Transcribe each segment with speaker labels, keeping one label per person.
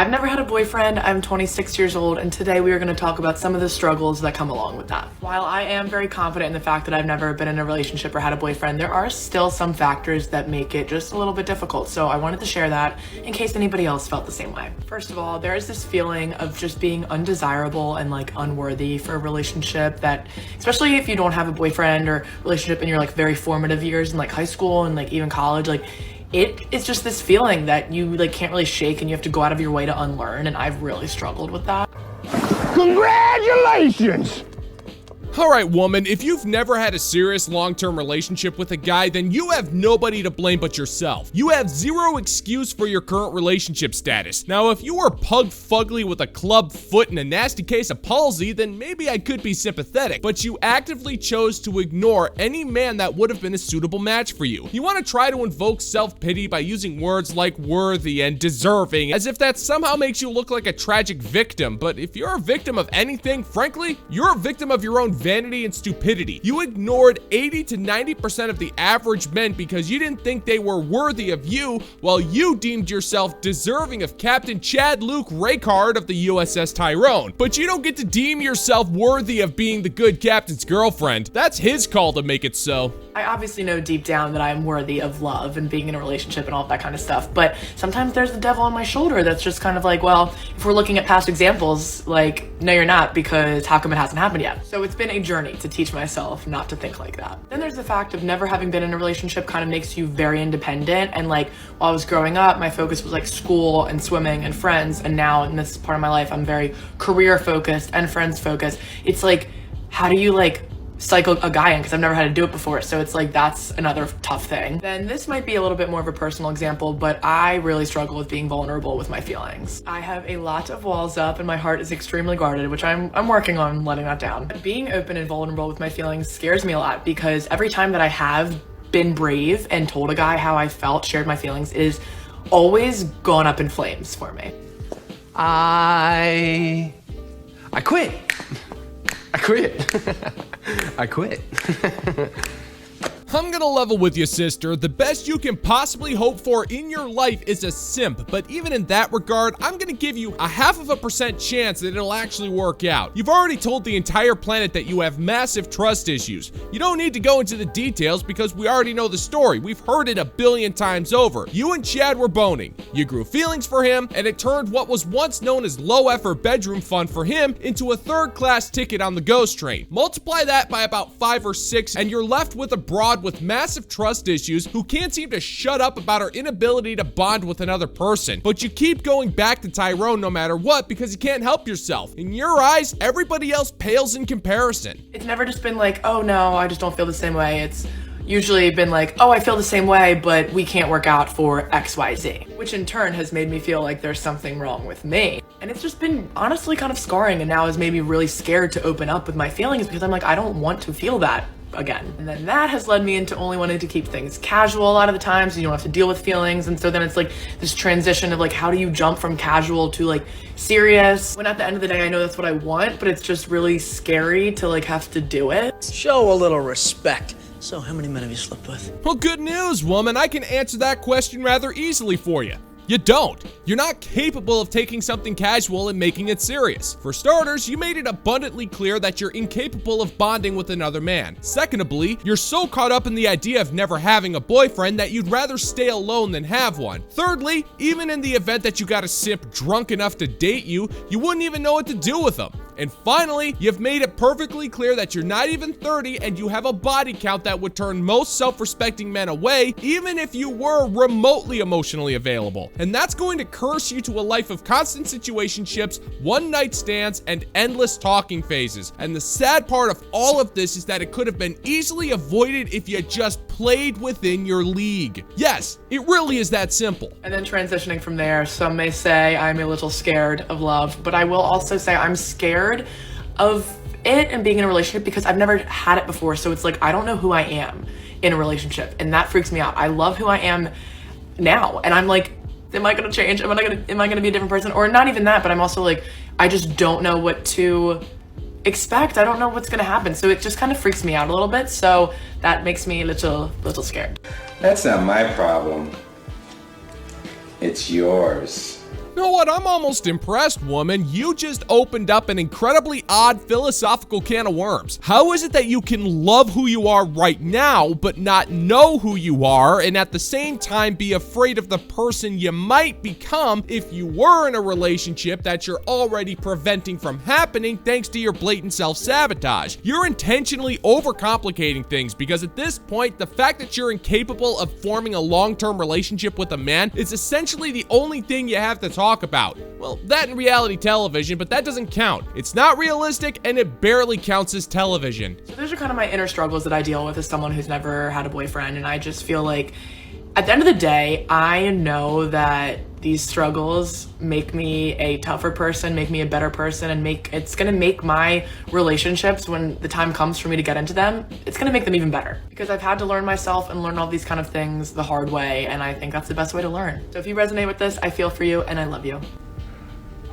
Speaker 1: I've never had a boyfriend. I'm 26 years old, and today we are going to talk about some of the struggles that come along with that. While I am very confident in the fact that I've never been in a relationship or had a boyfriend, there are still some factors that make it just a little bit difficult, so I wanted to share that in case anybody else felt the same way. First of all, there is this feeling of just being undesirable and like unworthy for a relationship that, especially if you don't have a boyfriend or relationship in your like very formative years in like high school and like even college, like it is just this feeling that you like can't really shake and you have to go out of your way to unlearn, and I've really struggled with that.
Speaker 2: Congratulations!
Speaker 3: Alright, woman, if you've never had a serious long-term relationship with a guy, then you have nobody to blame but yourself. You have zero excuse for your current relationship status. Now, if you were pug fugly with a club foot and a nasty case of palsy, then maybe I could be sympathetic, but you actively chose to ignore any man that would have been a suitable match for you. You want to try to invoke self-pity by using words like worthy and deserving, as if that somehow makes you look like a tragic victim, but if you're a victim of anything, frankly, you're a victim of your own vanity and stupidity. You ignored 80 to 90% of the average men because you didn't think they were worthy of you, while you deemed yourself deserving of Captain Chad Luke Raycard of the USS Tyrone. But you don't get to deem yourself worthy of being the good captain's girlfriend. That's his call to make it so.
Speaker 1: I obviously know deep down that I'm worthy of love and being in a relationship and all of that kind of stuff, but sometimes there's the devil on my shoulder that's just kind of like, well, if we're looking at past examples, like, no you're not, because how come it hasn't happened yet? So it's been a journey to teach myself not to think like that. Then there's the fact of never having been in a relationship kind of makes you very independent, and like while I was growing up, my focus was like school and swimming and friends, and now in this part of my life, I'm very career focused and friends focused. It's like, how do you like cycle a guy in, because I've never had to do it before, so it's like that's another tough thing. Then this might be a little bit more of a personal example, but I really struggle with being vulnerable with my feelings. I have a lot of walls up and my heart is extremely guarded, which I'm working on letting that down. Being open and vulnerable with my feelings scares me a lot, because every time that I have been brave and told a guy how I felt, shared my feelings, it is always gone up in flames for me.
Speaker 4: I quit. I quit.
Speaker 3: I'm gonna level with you, sister. The best you can possibly hope for in your life is a simp, but even in that regard, I'm gonna give you a 0.5% chance that it'll actually work out. You've already told the entire planet that you have massive trust issues. You don't need to go into the details because we already know the story. We've heard it 1 billion times over. You and Chad were boning. You grew feelings for him, and it turned what was once known as low-effort bedroom fun for him into a third-class ticket on the ghost train. Multiply that by about 5 or 6, and you're left with a broad with massive trust issues who can't seem to shut up about her inability to bond with another person. But you keep going back to Tyrone no matter what because you can't help yourself. In your eyes, everybody else pales in comparison.
Speaker 1: It's never just been like, oh no, I just don't feel the same way. It's usually been like, oh, I feel the same way, but we can't work out for XYZ, which in turn has made me feel like there's something wrong with me. And it's just been honestly kind of scarring, and now has made me really scared to open up with my feelings because I'm like, I don't want to feel that again. And then that has led me into only wanting to keep things casual a lot of the times, so you don't have to deal with feelings. And so then it's like this transition of like, how do you jump from casual to like serious, when at the end of the day I know that's what I want, but it's just really scary to like have to do it.
Speaker 5: Show a little respect. So how many men have you slept with?
Speaker 3: Well, good news, woman. I can answer that question rather easily for you. You don't. You're not capable of taking something casual and making it serious. For starters, you made it abundantly clear that you're incapable of bonding with another man. Secondly, you're so caught up in the idea of never having a boyfriend that you'd rather stay alone than have one. Thirdly, even in the event that you got a simp drunk enough to date you, you wouldn't even know what to do with them. And finally, you've made it perfectly clear that you're not even 30 and you have a body count that would turn most self-respecting men away, even if you were remotely emotionally available. And that's going to curse you to a life of constant situationships, one-night stands, and endless talking phases. And the sad part of all of this is that it could have been easily avoided if you just played within your league. Yes, it really is that simple.
Speaker 1: And then transitioning from there, some may say I'm a little scared of love, but I will also say I'm scared of it and being in a relationship because I've never had it before. So it's like, I don't know who I am in a relationship, and that freaks me out. I love who I am now, and I'm like, am I gonna change? Am I gonna be a different person? Or not even that, but I'm also like, I just don't know what to expect. I don't know what's gonna happen. So it just kind of freaks me out a little bit. So that makes me a little scared.
Speaker 6: That's not my problem. It's yours.
Speaker 3: You know what? I'm almost impressed, woman. You just opened up an incredibly odd philosophical can of worms. How is it that you can love who you are right now, but not know who you are, and at the same time be afraid of the person you might become if you were in a relationship that you're already preventing from happening thanks to your blatant self-sabotage? You're intentionally overcomplicating things, because at this point, the fact that you're incapable of forming a long-term relationship with a man is essentially the only thing you have to talk about. Well, that in reality television, but that doesn't count. It's not realistic, and it barely counts as television.
Speaker 1: So those are kind of my inner struggles that I deal with as someone who's never had a boyfriend, and I just feel like at the end of the day, I know that these struggles make me a tougher person, make me a better person, and it's gonna make my relationships, when the time comes for me to get into them, it's gonna make them even better. Because I've had to learn myself and learn all these kind of things the hard way, and I think that's the best way to learn. So if you resonate with this, I feel for you and I love you.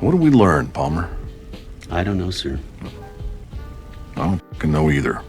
Speaker 2: What did we learn, Palmer?
Speaker 6: I don't know, sir.
Speaker 2: I don't fucking know either.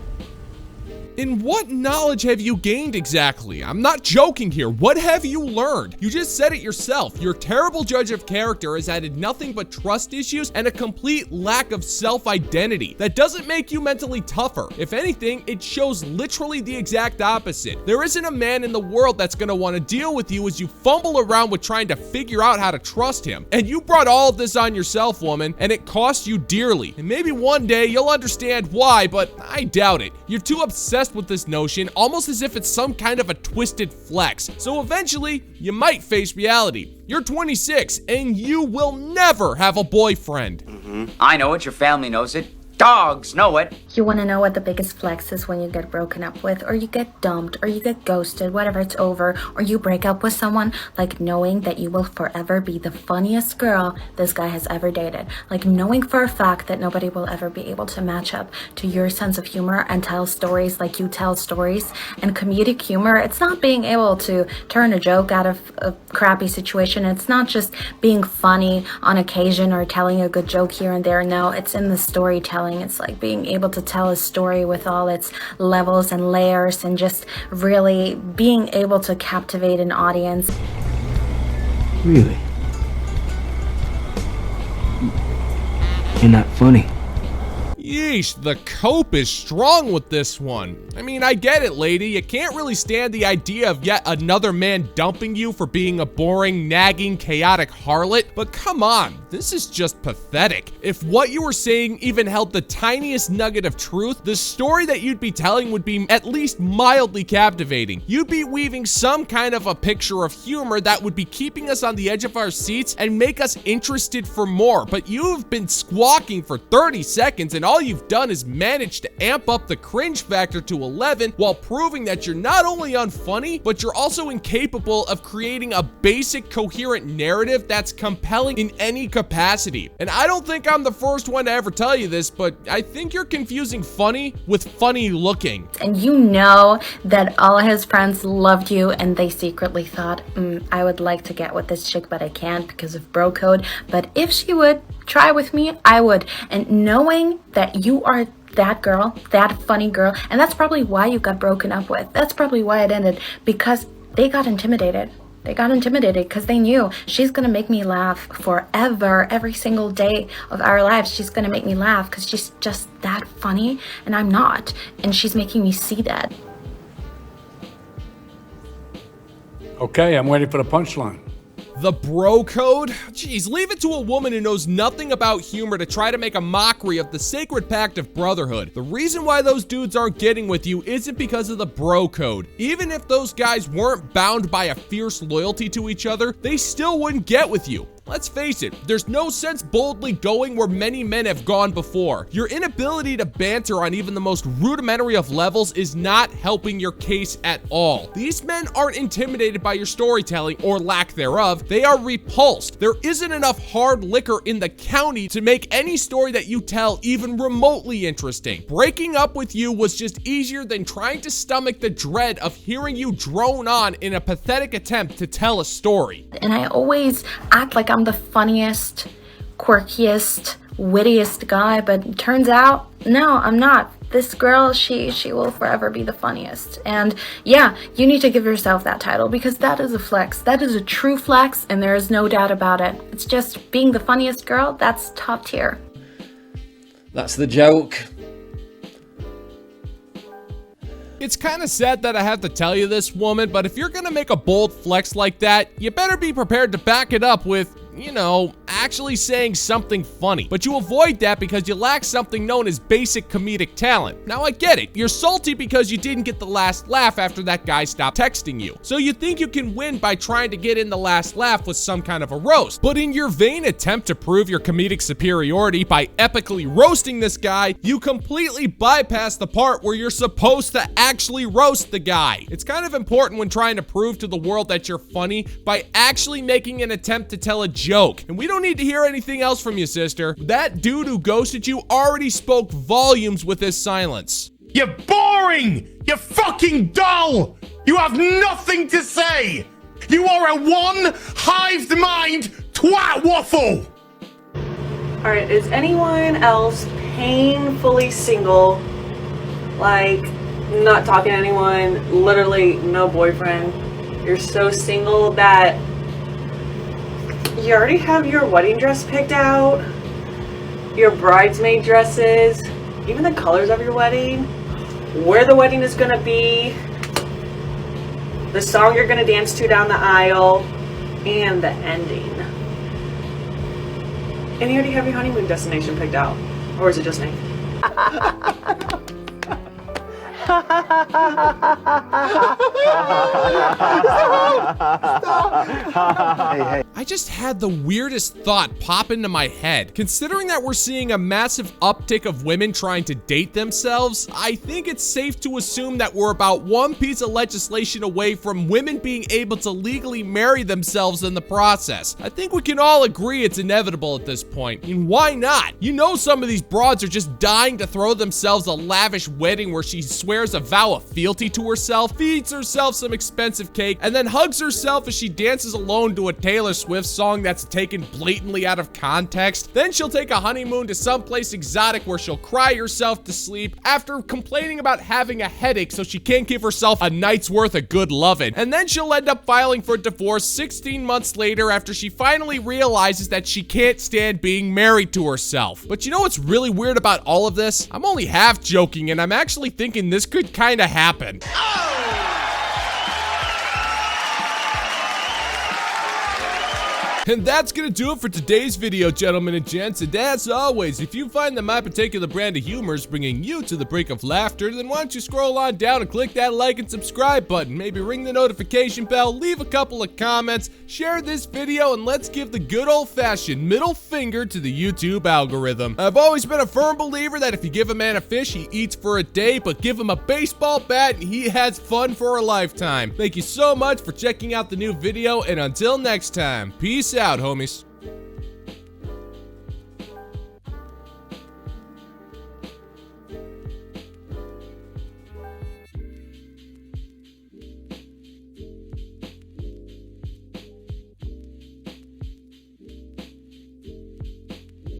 Speaker 3: And what knowledge have you gained exactly? I'm not joking here. What have you learned? You just said it yourself. Your terrible judge of character has added nothing but trust issues and a complete lack of self-identity. That doesn't make you mentally tougher. If anything, it shows literally the exact opposite. There isn't a man in the world that's gonna want to deal with you as you fumble around with trying to figure out how to trust him. And you brought all of this on yourself, woman, and it cost you dearly. And maybe one day you'll understand why, but I doubt it. You're too obsessed with this notion, almost as if it's some kind of a twisted flex. So eventually, you might face reality. You're 26, and you will never have a boyfriend.
Speaker 7: I know it, your family knows it. Dogs know it.
Speaker 8: You want to know what the biggest flex is when you get broken up with, or you get dumped, or you get ghosted, whatever, it's over, or you break up with someone? Like knowing that you will forever be the funniest girl this guy has ever dated. Like knowing for a fact that nobody will ever be able to match up to your sense of humor and tell stories like you tell stories. And comedic humor, it's not being able to turn a joke out of a crappy situation. It's not just being funny on occasion or telling a good joke here and there. No, it's in the storytelling. It's like being able to tell a story with all its levels and layers, and just really being able to captivate an audience.
Speaker 6: Really? You're not funny.
Speaker 3: Yeesh, the cope is strong with this one. I mean, I get it, lady. You can't really stand the idea of yet another man dumping you for being a boring, nagging, chaotic harlot. But come on, this is just pathetic. If what you were saying even held the tiniest nugget of truth, the story that you'd be telling would be at least mildly captivating. You'd be weaving some kind of a picture of humor that would be keeping us on the edge of our seats and make us interested for more. But you've been squawking for 30 seconds, and all you've done is manage to amp up the cringe factor to 11 while proving that you're not only unfunny, but you're also incapable of creating a basic coherent narrative that's compelling in any capacity. And I don't think I'm the first one to ever tell you this, but I think you're confusing funny with funny looking.
Speaker 8: And you know that all his friends loved you, and they secretly thought, I would like to get with this chick, but I can't because of bro code. But if she would try with me, I would. And knowing that you are that girl, that funny girl, and that's probably why you got broken up with. That's probably why it ended, because they got intimidated. They got intimidated because they knew she's gonna make me laugh forever. Every single day of our lives, she's gonna make me laugh because she's just that funny, and I'm not. And she's making me see that.
Speaker 9: Okay, I'm waiting for the punchline.
Speaker 3: The bro code? Jeez, leave it to a woman who knows nothing about humor to try to make a mockery of the sacred pact of brotherhood. The reason why those dudes aren't getting with you isn't because of the bro code. Even if those guys weren't bound by a fierce loyalty to each other, they still wouldn't get with you. Let's face it, there's no sense boldly going where many men have gone before. Your inability to banter on even the most rudimentary of levels is not helping your case at all. These men aren't intimidated by your storytelling or lack thereof, they are repulsed. There isn't enough hard liquor in the county to make any story that you tell even remotely interesting. Breaking up with you was just easier than trying to stomach the dread of hearing you drone on in a pathetic attempt to tell a story.
Speaker 8: And I always act like I'm the funniest, quirkiest, wittiest guy, but it turns out, no, I'm not. this girl, she will forever be the funniest. And yeah, you need to give yourself that title because that is a flex. That is a true flex, and there is no doubt about it. It's just being the funniest girl, that's top tier.
Speaker 10: That's the joke.
Speaker 3: It's kind of sad that I have to tell you this, woman, but if you're gonna make a bold flex like that, you better be prepared to back it up with, you know, actually saying something funny. But you avoid that because you lack something known as basic comedic talent. Now I get it, you're salty because you didn't get the last laugh after that guy stopped texting you. So you think you can win by trying to get in the last laugh with some kind of a roast. But in your vain attempt to prove your comedic superiority by epically roasting this guy, you completely bypass the part where you're supposed to actually roast the guy. It's kind of important when trying to prove to the world that you're funny by actually making an attempt to tell a joke. And we don't need to hear anything else from you, sister. That dude who ghosted you already spoke volumes with his silence.
Speaker 11: You're boring! You're fucking dull! You have nothing to say! You are a one-hived mind twat waffle!
Speaker 12: Alright, is anyone else painfully single? Like, not talking to anyone, literally no boyfriend. You're so single that you already have your wedding dress picked out, your bridesmaid dresses, even the colors of your wedding, where the wedding is gonna be, the song you're gonna dance to down the aisle, and the ending. And you already have your honeymoon destination picked out. Or is it just me?
Speaker 3: I just had the weirdest thought pop into my head. Considering that we're seeing a massive uptick of women trying to date themselves, I think it's safe to assume that we're about one piece of legislation away from women being able to legally marry themselves in the process. I think we can all agree it's inevitable at this point. And why not? You know some of these broads are just dying to throw themselves a lavish wedding where she swears a vow of fealty to herself, feeds herself some expensive cake, and then hugs herself as she dances alone to a Taylor Swift song that's taken blatantly out of context. Then she'll take a honeymoon to someplace exotic where she'll cry herself to sleep after complaining about having a headache so she can't give herself a night's worth of good loving. And then she'll end up filing for divorce 16 months later after she finally realizes that she can't stand being married to herself. But you know what's really weird about all of this? I'm only half joking, and I'm actually thinking this could kind of happen. And that's gonna do it for today's video, gentlemen and gents. And as always, if you find that my particular brand of humor is bringing you to the brink of laughter, then why don't you scroll on down and click that like and subscribe button. Maybe ring the notification bell, leave a couple of comments, share this video, and let's give the good old-fashioned middle finger to the YouTube algorithm. I've always been a firm believer that if you give a man a fish, he eats for a day, but give him a baseball bat and he has fun for a lifetime. Thank you so much for checking out the new video, and until next time, peace out, homies.